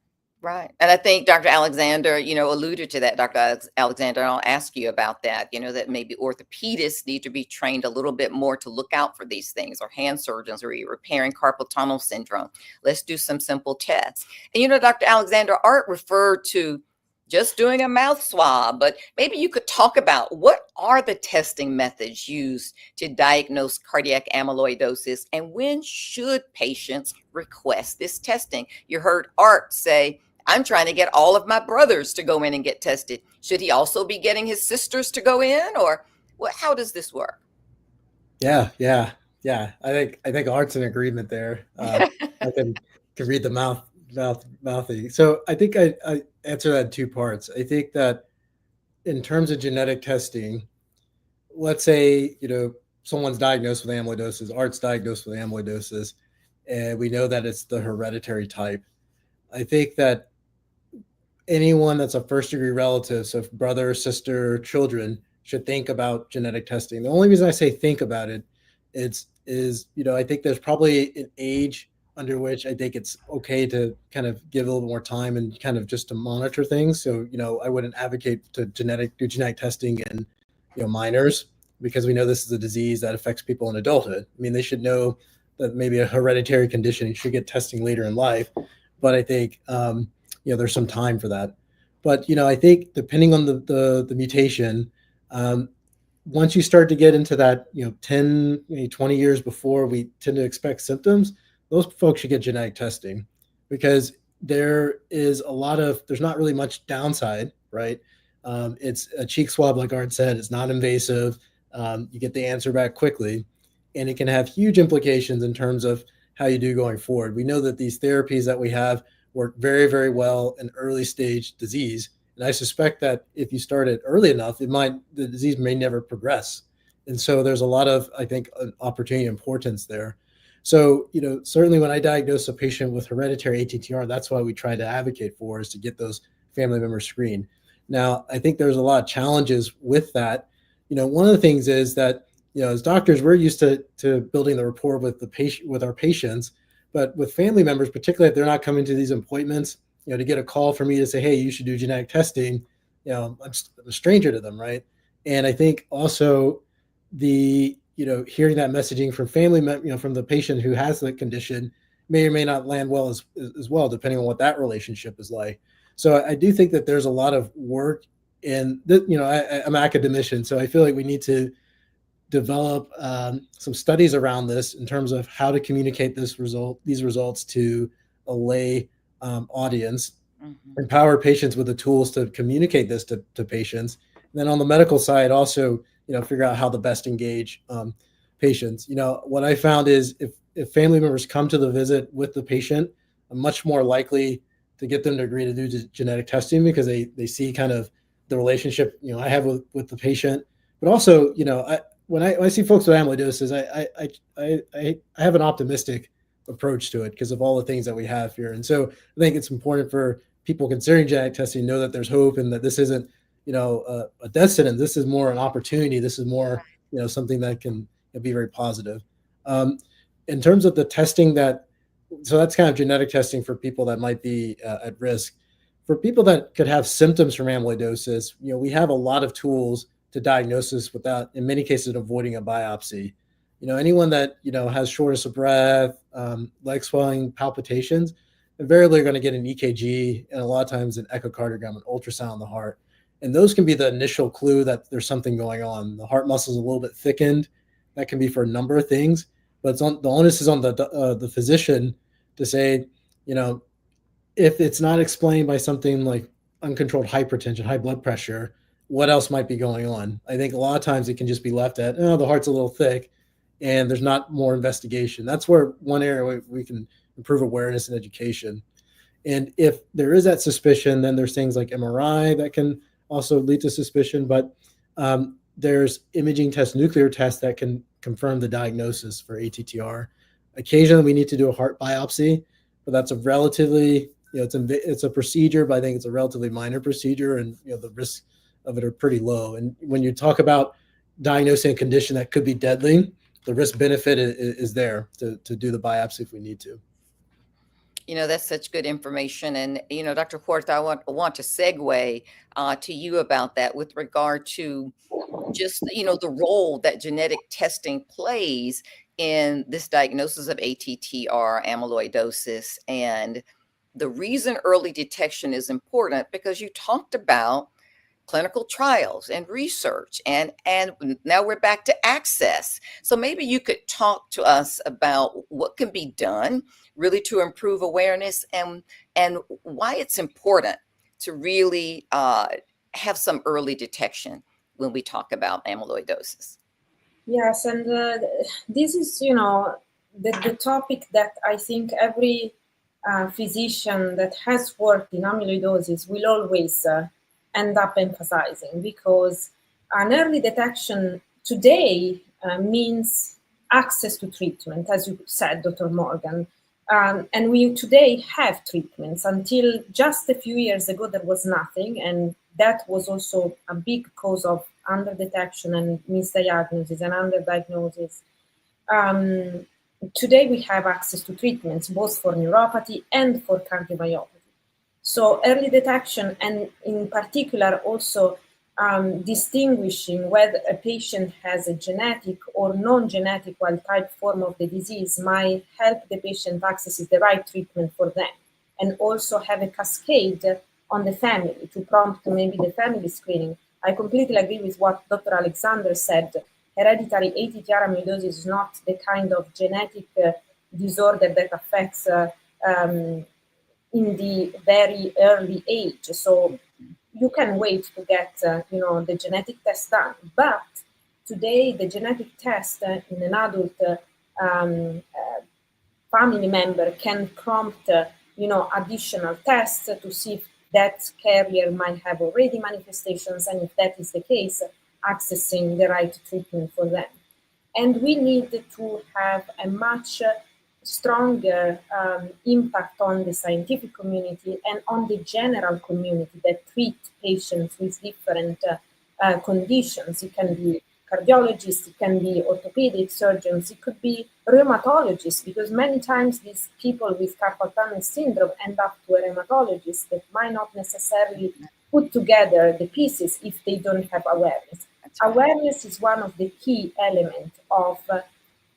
Right. And I think Dr. Alexander, alluded to that, Dr. Alexander, and I'll ask you about that, that maybe orthopedists need to be trained a little bit more to look out for these things, or hand surgeons, or repairing carpal tunnel syndrome. Let's do some simple tests. And, Dr. Alexander, Art referred to just doing a mouth swab, but maybe you could talk about what are the testing methods used to diagnose cardiac amyloidosis, and when should patients request this testing? You heard Art say, I'm trying to get all of my brothers to go in and get tested. Should he also be getting his sisters to go in, or how does this work? Yeah. I think Art's in agreement there. I can read the mouthy. So I think I answer that in two parts. I think that in terms of genetic testing, let's say, someone's diagnosed with amyloidosis, Art's diagnosed with amyloidosis, and we know that it's the hereditary type. I think that anyone that's a first degree relative, so brother, sister, children, should think about genetic testing. The only reason I say think about it is I think there's probably an age under which I think it's okay to kind of give a little more time and kind of just to monitor things. So, I wouldn't advocate to do genetic testing in, minors, because we know this is a disease that affects people in adulthood. I mean, they should know that maybe a hereditary condition, you should get testing later in life. But I think, there's some time for that. But, I think depending on the mutation, once you start to get into that, 10, 20 years before we tend to expect symptoms, those folks should get genetic testing, because there's not really much downside, right? It's a cheek swab, like Art said, it's not invasive. You get the answer back quickly, and it can have huge implications in terms of how you do going forward. We know that these therapies that we have work very, very well in early stage disease. And I suspect that if you start it early enough, the disease may never progress. And so there's a lot of, I think, opportunity and importance there. So, certainly when I diagnose a patient with hereditary ATTR, that's why we try to advocate for, is to get those family members screened. Now, I think there's a lot of challenges with that. One of the things is that, as doctors, we're used to building the rapport with our patients, but with family members, particularly if they're not coming to these appointments, to get a call from me to say, hey, you should do genetic testing, I'm a stranger to them, right? And I think also hearing that messaging from from the patient who has the condition may or may not land well as well, depending on what that relationship is like. So I do think that there's a lot of work in, I'm an academician, so I feel like we need to develop some studies around this in terms of how to communicate these results to a lay audience, empower patients with the tools to communicate this to patients, Then on the medical side, also, figure out how to best engage patients. What I found is if family members come to the visit with the patient, I'm much more likely to get them to agree to do genetic testing because they see kind of the relationship, I have with the patient. But also, when I see folks with amyloidosis, I have an optimistic approach to it because of all the things that we have here. And so I think it's important for people considering genetic testing to know that there's hope and that this isn't, a death sentence. This is more an opportunity. This is more, something that can be very positive. In terms of the testing so that's kind of genetic testing for people that might be at risk. For people that could have symptoms from amyloidosis, we have a lot of tools to diagnose this without, in many cases, avoiding a biopsy. Anyone that, has shortness of breath, leg swelling, palpitations, invariably are going to get an EKG and a lot of times an echocardiogram, an ultrasound on the heart. And those can be the initial clue that there's something going on. The heart muscle is a little bit thickened. That can be for a number of things, but the onus is on the physician to say, if it's not explained by something like uncontrolled hypertension, high blood pressure, what else might be going on? I think a lot of times it can just be left at, the heart's a little thick and there's not more investigation. That's where one area we can improve awareness and education. And if there is that suspicion, then there's things like MRI that can also lead to suspicion, but there's imaging tests, nuclear tests that can confirm the diagnosis for ATTR. Occasionally we need to do a heart biopsy, but that's a relatively, it's a procedure, but I think it's a relatively minor procedure, and the risks of it are pretty low. And when you talk about diagnosing a condition that could be deadly, the risk benefit is there to do the biopsy if we need to. That's such good information. And, Dr. Huerta, I want to segue to you about that with regard to just, the role that genetic testing plays in this diagnosis of ATTR amyloidosis. And the reason early detection is important, because you talked about clinical trials and research, and now we're back to access. So maybe you could talk to us about what can be done really to improve awareness and why it's important to really have some early detection when we talk about amyloidosis. Yes, and this is, the topic that I think every physician that has worked in amyloidosis will always end up emphasizing, because an early detection today means access to treatment, as you said, Dr. Morgan. And we today have treatments. Until just a few years ago, there was nothing, and that was also a big cause of underdetection and misdiagnosis and underdiagnosis. Today we have access to treatments, both for neuropathy and for cardiomyopathy. So early detection, and in particular also distinguishing whether a patient has a genetic or non-genetic wild-type form of the disease, might help the patient access the right treatment for them, and also have a cascade on the family to prompt maybe the family screening. I completely agree with what Dr. Alexander said. Hereditary ATTR amyloidosis is not the kind of genetic disorder that affects in the very early age. So you can wait to get, the genetic test done. But today, the genetic test in an adult family member can prompt, additional tests to see if that carrier might have already manifestations, and if that is the case, accessing the right treatment for them. And we need to have a much stronger impact on the scientific community and on the general community that treat patients with different conditions. It can be cardiologists, it can be orthopedic surgeons, it could be rheumatologists, because many times these people with carpal tunnel syndrome end up to a rheumatologist that might not necessarily put together the pieces if they don't have awareness. Awareness is one of the key elements of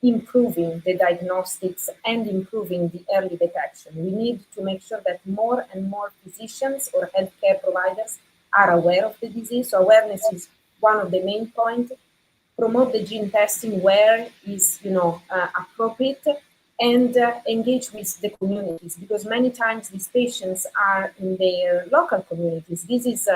improving the diagnostics and improving the early detection. We need to make sure that more and more physicians or healthcare providers are aware of the disease. So awareness is one of the main points. Promote the gene testing where is appropriate, and engage with the communities, because many times these patients are in their local communities. This is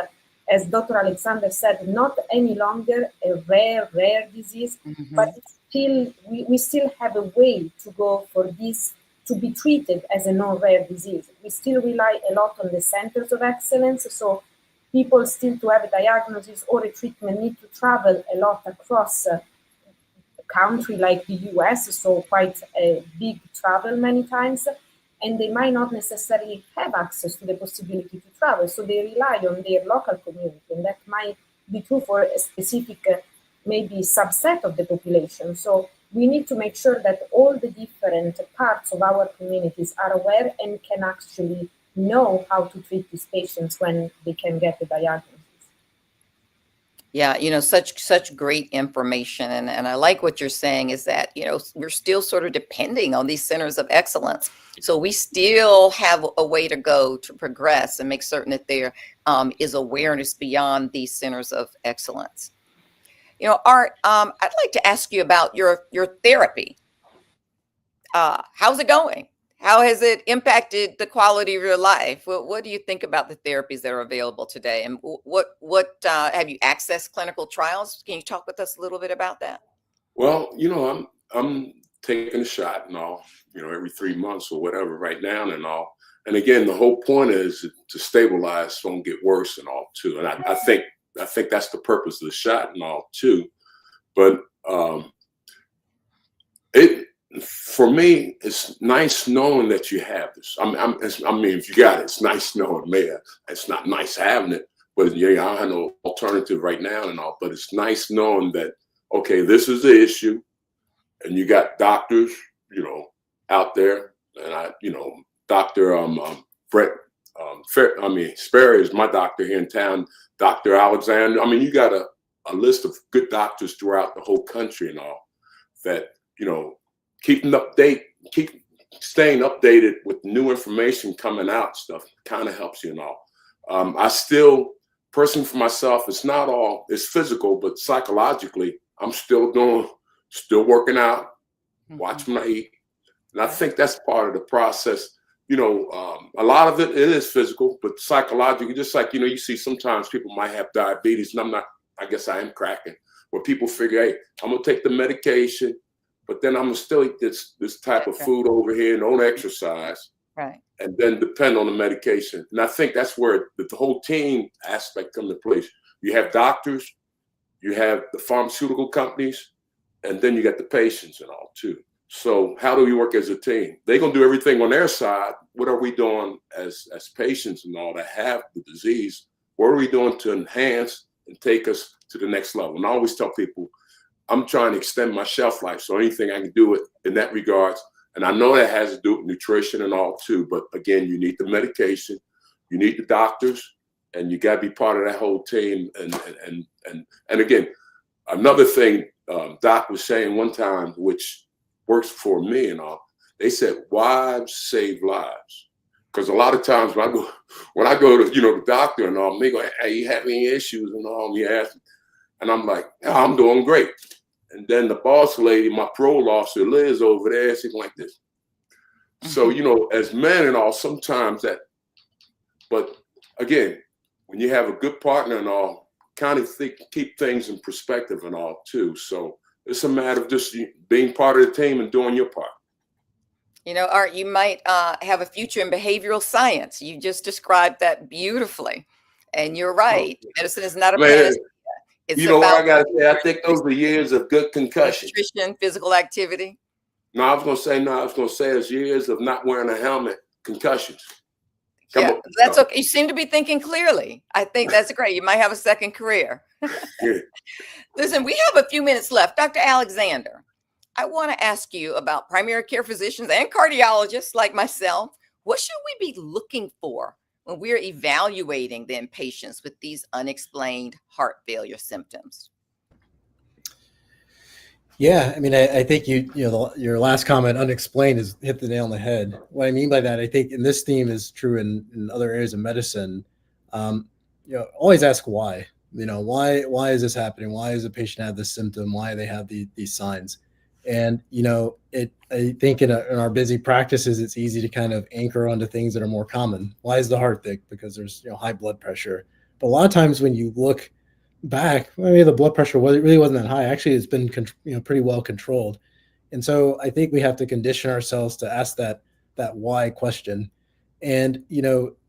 as Dr. Alexander said, not any longer a rare disease, but it's still, we still have a way to go for this to be treated as a non-rare disease. We still rely a lot on the centers of excellence, so people still to have a diagnosis or a treatment need to travel a lot across a country like the US, so quite a big travel many times, and they might not necessarily have access to the possibility to travel, so they rely on their local community, and that might be true for a specific maybe subset of the population. So we need to make sure that all the different parts of our communities are aware and can actually know how to treat these patients when they can get the diagnosis. Yeah, such great information. And I like what you're saying is that, we're still sort of depending on these centers of excellence. So we still have a way to go to progress and make certain that there is awareness beyond these centers of excellence. Art, I'd like to ask you about your therapy. How's it going? How has it impacted the quality of your life? What do you think about the therapies that are available today? And what have you accessed clinical trials? Can you talk with us a little bit about that? Well, I'm taking a shot and all, every 3 months or whatever right now and all. And again, the whole point is to stabilize, so don't get worse and all too. And I think that's the purpose of the shot and all too. But for me, it's nice knowing that you have this. I mean, if you got it, it's nice knowing me. It's not nice having it, but I don't have no alternative right now and all. But it's nice knowing that, okay, this is the issue, and you got doctors, out there, and Dr. Brett, Sperry is my doctor here in town. Dr. Alexander. I mean, you got a list of good doctors throughout the whole country and all that, keep staying updated with new information coming out, stuff kind of helps you and all. I still, personally for myself, it's physical, but psychologically, I'm still working out, watching what I eat. And I think that's part of the process. A lot of it is physical, but psychologically, just like, you see sometimes people might have diabetes, and I guess I am cracking, where people figure, hey, I'm going to take the medication, but then I'm gonna still eat this type of food over here and don't exercise, right? And then depend on the medication. And I think that's where the whole team aspect comes into place. You have doctors, you have the pharmaceutical companies, and then you got the patients and all too. So how do we work as a team? They're gonna do everything on their side. What are we doing as patients and all that have the disease? What are we doing to enhance and take us to the next level? And I always tell people, I'm trying to extend my shelf life, so anything I can do it in that regards. And I know that has to do with nutrition and all too. But again, you need the medication, you need the doctors, and you got to be part of that whole team. And again, another thing Doc was saying one time, which works for me and all. They said wives save lives, because a lot of times when I go to the doctor and all, they go, hey, you have any issues and all? Me ask. And I'm like, oh, I'm doing great. And then the boss lady, my parole officer, Liz, over there, she's like this. So, as men and all, sometimes but again, when you have a good partner and all, kind of keep things in perspective and all too. So it's a matter of just being part of the team and doing your part. Art, you might have a future in behavioral science. You just described that beautifully. And you're right. Medicine is not a panacea. It's what I gotta say? I think those are years of good concussion. Nutrition, physical activity. No, I was gonna say it's years of not wearing a helmet, concussions. That's okay. You seem to be thinking clearly. I think that's great. You might have a second career. Yeah. Listen, we have a few minutes left. Dr. Alexander, I want to ask you about primary care physicians and cardiologists like myself. What should we be looking for when we're evaluating then patients with these unexplained heart failure symptoms? Yeah, I mean, I think your last comment, unexplained, is hit the nail on the head. What I mean by that, I think, and this theme is true in other areas of medicine, always ask why. Why is this happening? Why does a patient have this symptom? Why do they have these signs? And I think in our busy practices, it's easy to kind of anchor onto things that are more common. Why is the heart thick? Because there's high blood pressure. But a lot of times when you look back, I mean, the blood pressure really wasn't that high. Actually, it's been pretty well controlled. And so I think we have to condition ourselves to ask that why question. And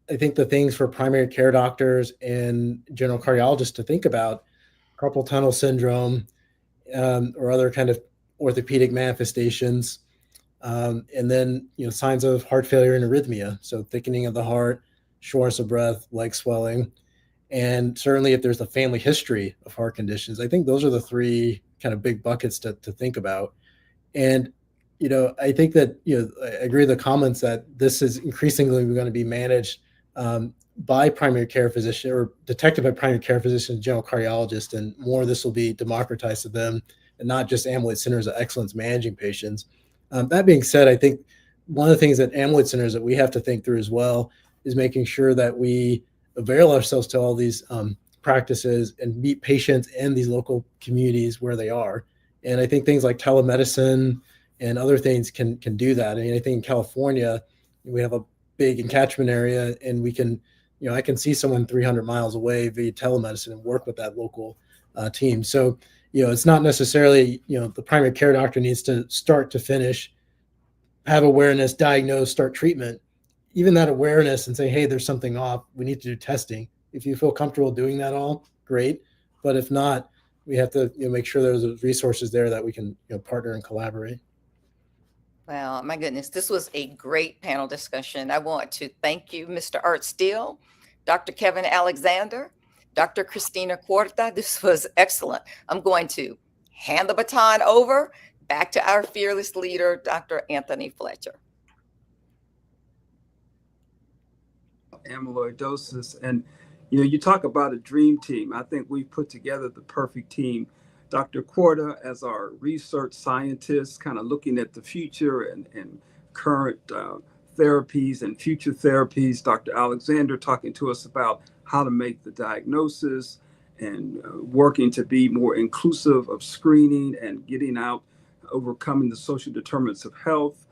I think the things for primary care doctors and general cardiologists to think about, carpal tunnel syndrome, or other kind of orthopedic manifestations, and then signs of heart failure and arrhythmia, so thickening of the heart, shortness of breath, leg swelling, and certainly if there's a family history of heart conditions. I think those are the three kind of big buckets to think about. And I think that I agree with the comments that this is increasingly going to be managed by primary care physician, or detected by primary care physicians, general cardiologists, and more of this will be democratized to them, and not just amyloid centers of excellence managing patients. That being said, I think one of the things that amyloid centers that we have to think through as well is making sure that we avail ourselves to all these practices and meet patients in these local communities where they are. And I think things like telemedicine and other things can do that. I mean, I think in California, we have a big catchment area, and we can, I can see someone 300 miles away via telemedicine and work with that local team. So, it's not necessarily, the primary care doctor needs to start to finish, have awareness, diagnose, start treatment. Even that awareness and say, hey, there's something off, we need to do testing. If you feel comfortable doing that, all great. But if not, we have to make sure there's resources there that we can partner and collaborate. Well, my goodness, this was a great panel discussion. I want to thank you, Mr. Art Steele, Dr. Kevin Alexander, Dr. Christina Cuarta. This was excellent. I'm going to hand the baton over back to our fearless leader, Dr. Anthony Fletcher. Amyloidosis, and you talk about a dream team. I think we've put together the perfect team. Dr. Cuarta as our research scientist, kind of looking at the future and current therapies and future therapies. Dr. Alexander talking to us about how to make the diagnosis and working to be more inclusive of screening and getting out, overcoming the social determinants of health.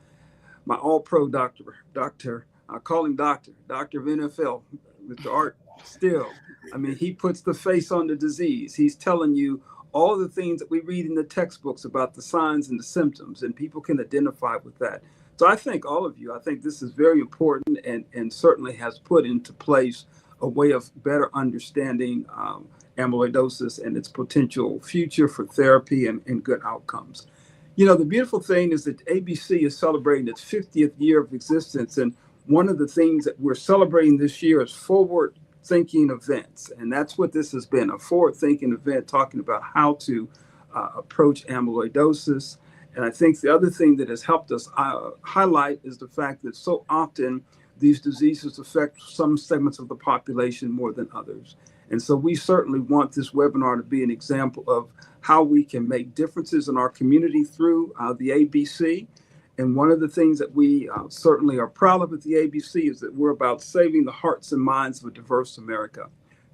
My all-pro doctor, I call him doctor of NFL, Mr. Art Steele. I mean, he puts the face on the disease. He's telling you all the things that we read in the textbooks about the signs and the symptoms, and people can identify with that. So I thank all of you. I think this is very important, and certainly has put into place a way of better understanding amyloidosis and its potential future for therapy and good outcomes. The beautiful thing is that ABC is celebrating its 50th year of existence, and one of the things that we're celebrating this year is forward-thinking events, and that's what this has been, a forward-thinking event talking about how to approach amyloidosis. And I think the other thing that has helped us highlight is the fact that so often these diseases affect some segments of the population more than others. And so we certainly want this webinar to be an example of how we can make differences in our community through the ABC. And one of the things that we certainly are proud of at the ABC is that we're about saving the hearts and minds of a diverse America.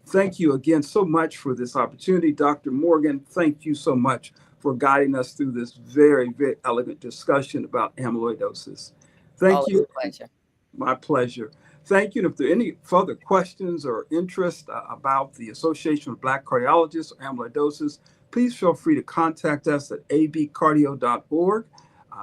Thank you again so much for this opportunity. Dr. Morgan, thank you so much for guiding us through this very, very elegant discussion about amyloidosis. Thank you. Pleasure. My pleasure. Thank you. And if there are any further questions or interest about the Association of Black Cardiologists or amyloidosis, please feel free to contact us at abcardio.org.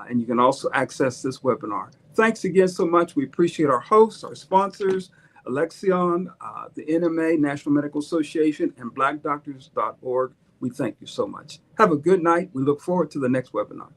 And you can also access this webinar. Thanks again so much. We appreciate our hosts, our sponsors, Alexion, the NMA, National Medical Association, and blackdoctors.org. We thank you so much. Have a good night. We look forward to the next webinar.